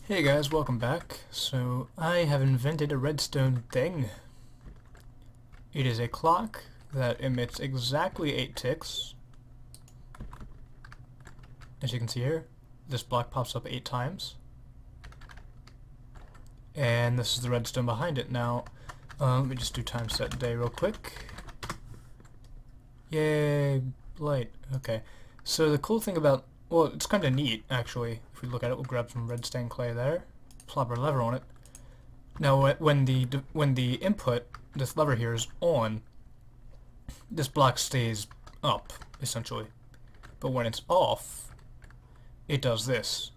Hey guys, welcome back. So, I have invented a redstone thing. It is a clock that emits exactly 8 ticks. As you can see here, this block pops up 8 times. And this is the redstone behind it. Now, let me just do time set day real quick. Yay, light. Okay. So the cool thing about, well, it's kind of neat, actually. If we look at it, we'll grab some redstone clay there, plop our lever on it. Now, when the input, this lever here, is on, this block stays up, essentially. But when it's off, it does this.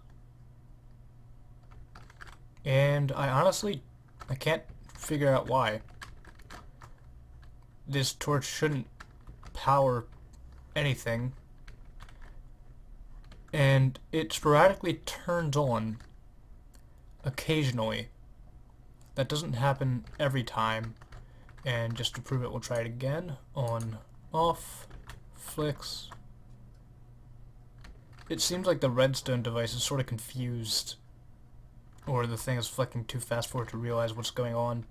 And I can't figure out why. This torch shouldn't power anything. And it sporadically turns on occasionally. That doesn't happen every time. And just to prove it, we'll try it again. On, off, flicks. It seems like the redstone device is sort of confused. Or the thing is flicking too fast for it to realize what's going on.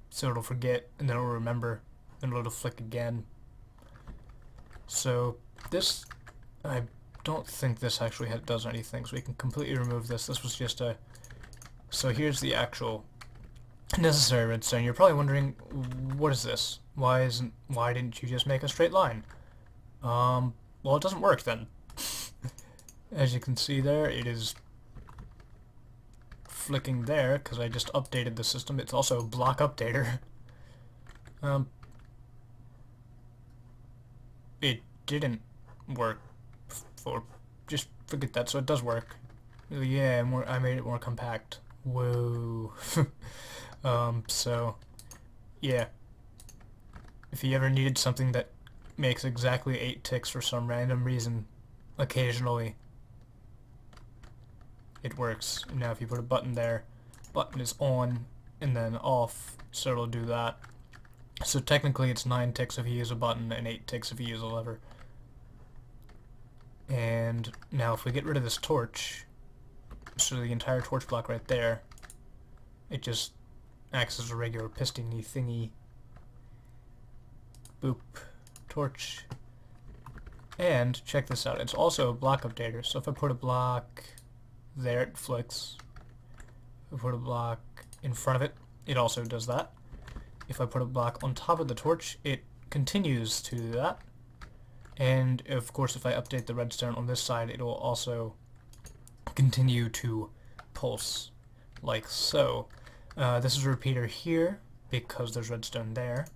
So it'll forget, and then it'll remember, and it'll flick again. So this, I don't think this actually does anything, so we can completely remove this. This was just a... So here's the actual necessary redstone. You're probably wondering, what is this? Why didn't you just make a straight line? Well, it doesn't work then. As you can see there, it is flicking there, because I just updated the system. It's also a block updater. It didn't work for... Just forget that, so it does work. Yeah, I made it more compact. Whoa. So, yeah. If you ever needed something that makes exactly 8 ticks for some random reason, occasionally, it works. Now if you put a button there, button is on and then off, so it'll do that. So technically it's 9 ticks if you use a button and 8 ticks if you use a lever. And now if we get rid of this torch, so the entire torch block right there, it just acts as a regular piston-y thingy. Boop. Torch. And check this out, it's also a block updater, so if I put a block there, it flicks. If I put a block in front of it, it also does that. If I put a block on top of the torch, it continues to do that. And of course, if I update the redstone on this side, it will also continue to pulse, like so. This is a repeater here, because there's redstone there.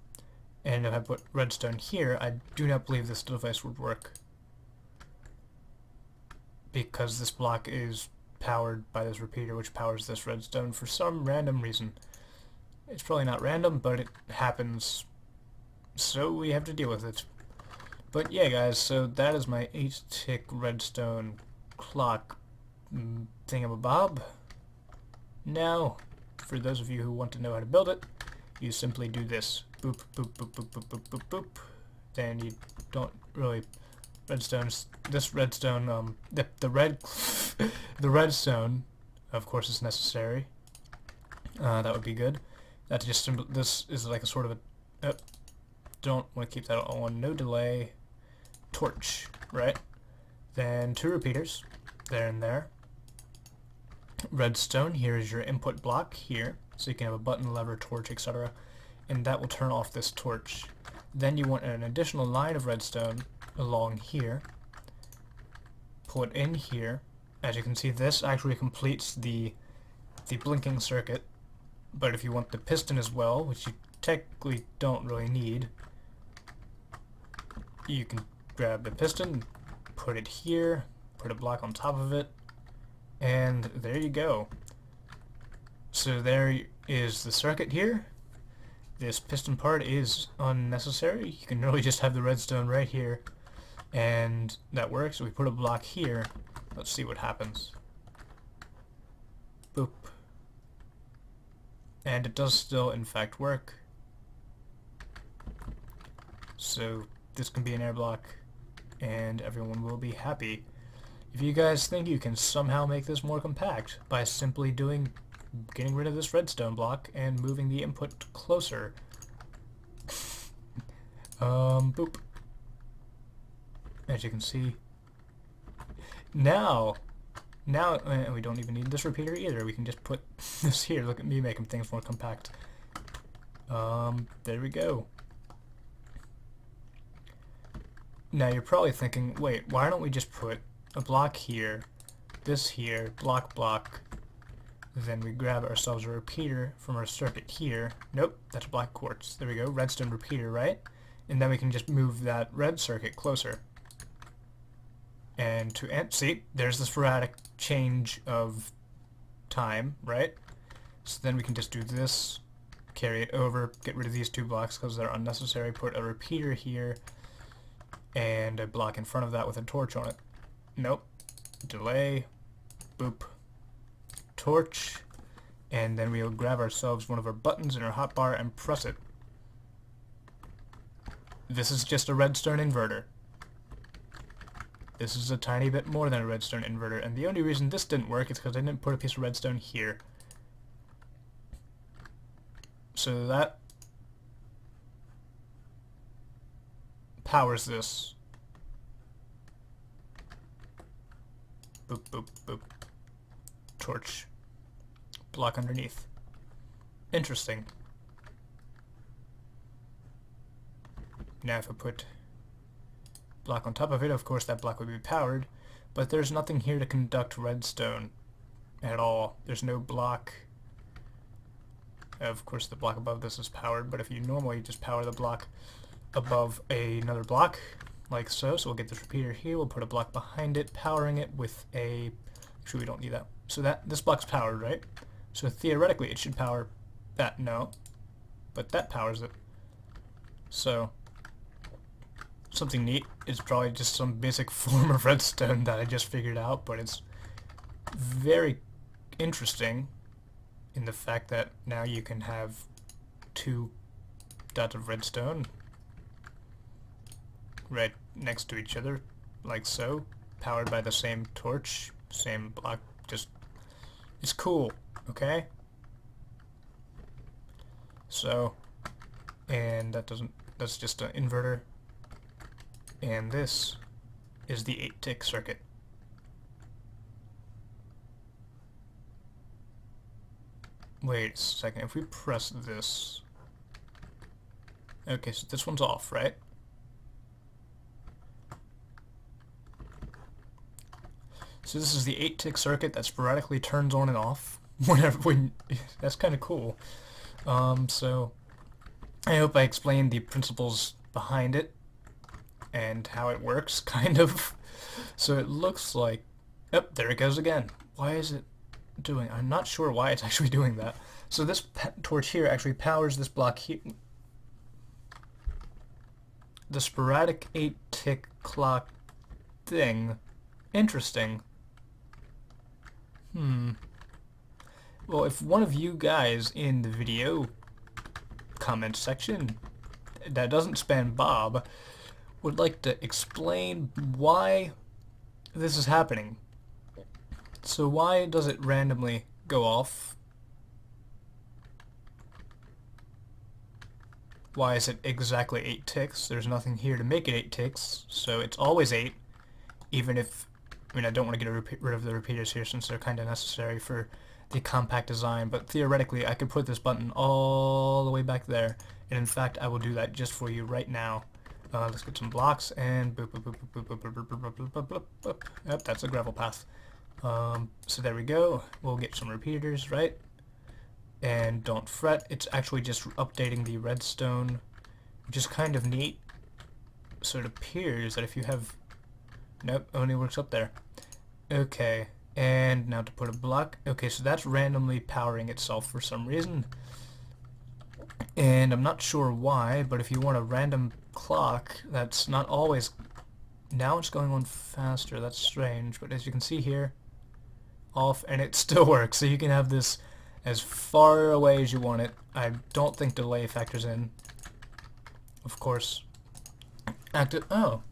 And if I put redstone here, I do not believe this device would work, because this block is powered by this repeater, which powers this redstone for some random reason. It's probably not random, but it happens, so we have to deal with it. But yeah, guys, so that is my 8-tick redstone clock thingamabob. Now, for those of you who want to know how to build it, you simply do this. Boop, boop, boop, boop, boop, boop, boop, boop. Then you don't really... Redstones, this redstone, the redstone, of course, is necessary. That would be good. That's just this is like a sort of a... don't want to keep that on. No delay. Torch, right? Then 2 repeaters, there and there. Redstone, here is your input block here, so you can have a button, lever, torch, etc. And that will turn off this torch. Then you want an additional line of redstone along here. Pull it in here. As you can see, this actually completes the blinking circuit. But if you want the piston as well, which you technically don't really need, you can grab the piston, put it here, put a block on top of it, and there you go. So there is the circuit here. This piston part is unnecessary. You can really just have the redstone right here, and that works. We put a block here. Let's see what happens. Boop. And it does still, in fact, work. So this can be an air block, and everyone will be happy. If you guys think you can somehow make this more compact by simply getting rid of this redstone block and moving the input closer. Boop. As you can see. Now, we don't even need this repeater either. We can just put this here. Look at me making things more compact. There we go. Now you're probably thinking, wait, why don't we just put a block here, this here, block, then we grab ourselves a repeater from our circuit here. Nope, that's black quartz. There we go, redstone repeater, right? And then we can just move that red circuit closer. And see, there's the sporadic change of time, right? So then we can just do this, carry it over, get rid of these two blocks because they're unnecessary, put a repeater here, and a block in front of that with a torch on it. Nope. Delay. Boop. Torch. And then we'll grab ourselves one of our buttons in our hotbar and press it. This is just a redstone inverter. This is a tiny bit more than a redstone inverter, and the only reason this didn't work is because I didn't put a piece of redstone here. So that powers this. Boop, boop, boop. Torch. Block underneath. Interesting. Now if I put block on top of it, of course that block would be powered, but there's nothing here to conduct redstone at all. There's no block. Of course the block above this is powered, but if you normally just power the block above another block, like so, so we'll get this repeater here, we'll put a block behind it, powering it with a, actually we don't need that. So this block's powered, right? So theoretically it should power that, no, but that powers it. So something neat is probably just some basic form of redstone that I just figured out, but it's very interesting in the fact that now you can have two dots of redstone right next to each other, like so, powered by the same torch, same block. Just, it's cool, okay? So, and that's just an inverter, and this is the 8-tick circuit. Wait a second, if we press this, okay, so this one's off, right? So this is the 8-tick circuit that sporadically turns on and off that's kind of cool. So I hope I explained the principles behind it and how it works, kind of. So it looks like, oh, there it goes again. Why is it doing? I'm not sure why it's actually doing that. So this torch here actually powers this block here. The sporadic 8-tick clock thing. Interesting. Well, if one of you guys in the video comment section that doesn't spam Bob would like to explain why this is happening. So why does it randomly go off? Why is it exactly 8 ticks? There's nothing here to make it 8 ticks, so it's always 8, even if, I mean, I don't want to get rid of the repeaters here since they're kind of necessary for the compact design, but theoretically I could put this button all the way back there, and in fact I will do that just for you right now. Let's get some blocks and boop, boop, boop, boop, boop, boop, boop, boop, boop, boop, boop, boop. Yep, that's a gravel path. So there we go. We'll get some repeaters, right? And don't fret, it's actually just updating the redstone, which is kind of neat. So it appears that if you have, nope, only works up there. Okay, and now to put a block. Okay, so that's randomly powering itself for some reason. And I'm not sure why, but if you want a random clock, that's not always, now it's going on faster, that's strange, but as you can see here, off, and it still works, so you can have this as far away as you want it. I don't think delay factors in, of course. Oh,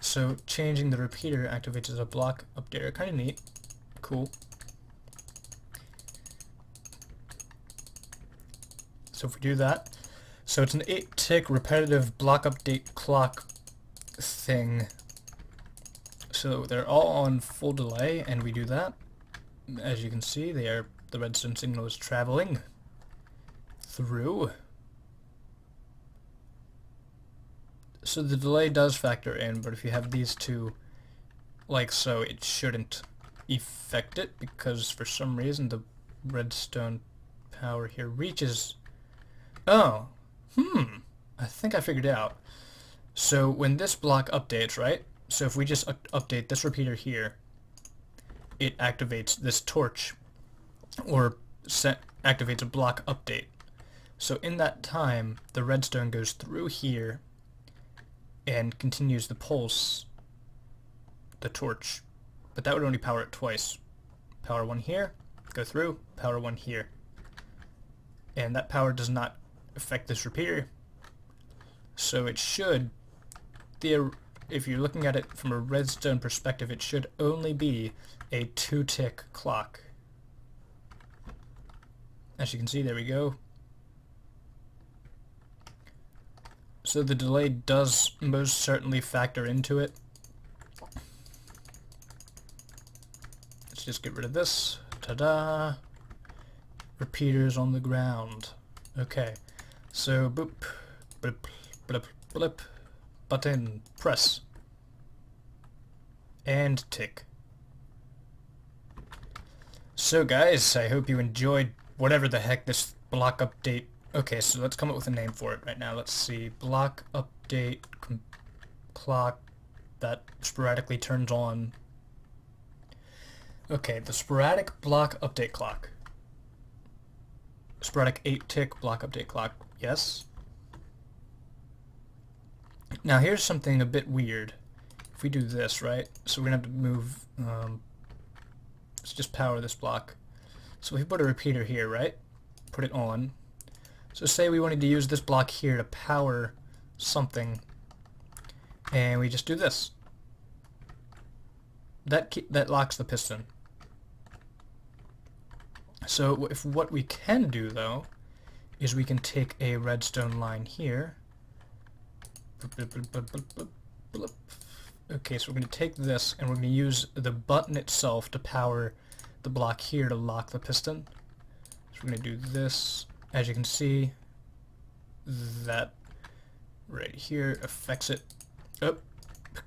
So changing the repeater activates as a block updater. Kind of neat. Cool. So if we do that, so it's an 8-tick repetitive block update clock thing. So they're all on full delay, and we do that. As you can see, the redstone signal is traveling through. So the delay does factor in, but if you have these two like so, it shouldn't affect it, because for some reason the redstone power here reaches... Oh, I think I figured it out. So when this block updates, right? So if we just update this repeater here, it activates this torch, or activates a block update. So in that time, the redstone goes through here and continues the pulse, the torch. But that would only power it twice. Power one here, go through, power one here. And that power does not affect this repeater. So it should, if you're looking at it from a redstone perspective, it should only be a 2-tick clock. As you can see, there we go. So the delay does most certainly factor into it. Let's just get rid of this. Ta-da! Repeaters on the ground. Okay, so boop, blip, blip, blip, button, press, and tick. So guys, I hope you enjoyed whatever the heck this block update. Okay, so let's come up with a name for it right now. Let's see, block update clock that sporadically turns on. Okay, the sporadic block update clock. Sporadic 8-tick block update clock. Yes. Now here's something a bit weird. If we do this, right? So we're gonna have to move. Let's just power this block. So if we put a repeater here, right? Put it on. So say we wanted to use this block here to power something, and we just do this. That locks the piston. So if what we can do though is we can take a redstone line here. Okay, so we're going to take this and we're going to use the button itself to power the block here to lock the piston. So we're going to do this. As you can see, that right here affects it. Oh,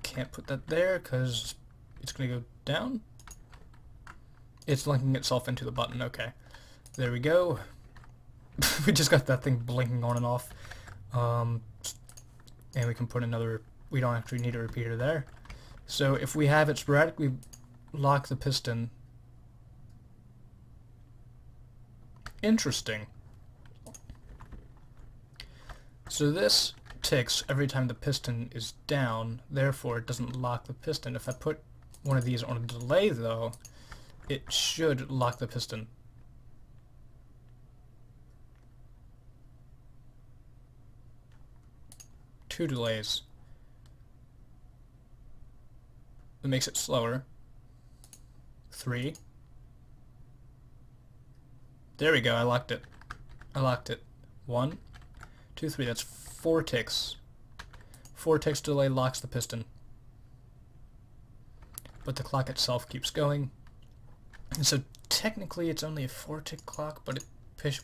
can't put that there because it's going to go down. It's linking itself into the button. Okay, there we go. We just got that thing blinking on and off. And we can put another, we don't actually need a repeater there. So if we have it sporadically lock the piston. Interesting. So this ticks every time the piston is down, therefore it doesn't lock the piston. If I put one of these on a delay though, it should lock the piston. Two delays. It makes it slower. 3. There we go, I locked it. I locked it. 1, 2, 3, that's 4 ticks. 4 ticks delay locks the piston. But the clock itself keeps going. And so technically it's only a 4-tick clock, but it's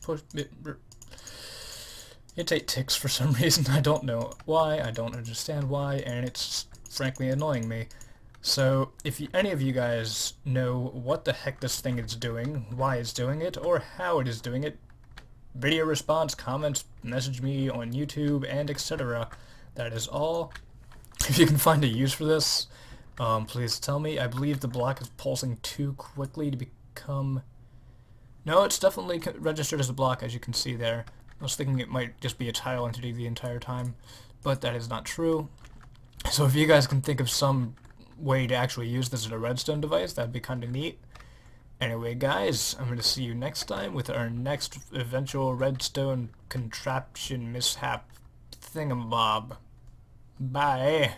8 ticks for some reason. I don't know why, I don't understand why, and it's frankly annoying me. So if any of you guys know what the heck this thing is doing, why it's doing it, or how it is doing it, video response, comments, message me on YouTube, and etc. That is all. If you can find a use for this, please tell me. I believe the block is pulsing too quickly to become... No, it's definitely registered as a block, as you can see there. I was thinking it might just be a tile entity the entire time, but that is not true. So if you guys can think of some way to actually use this as a redstone device, that'd be kind of neat. Anyway guys, I'm going to see you next time with our next eventual redstone contraption mishap thingamabob. Bye!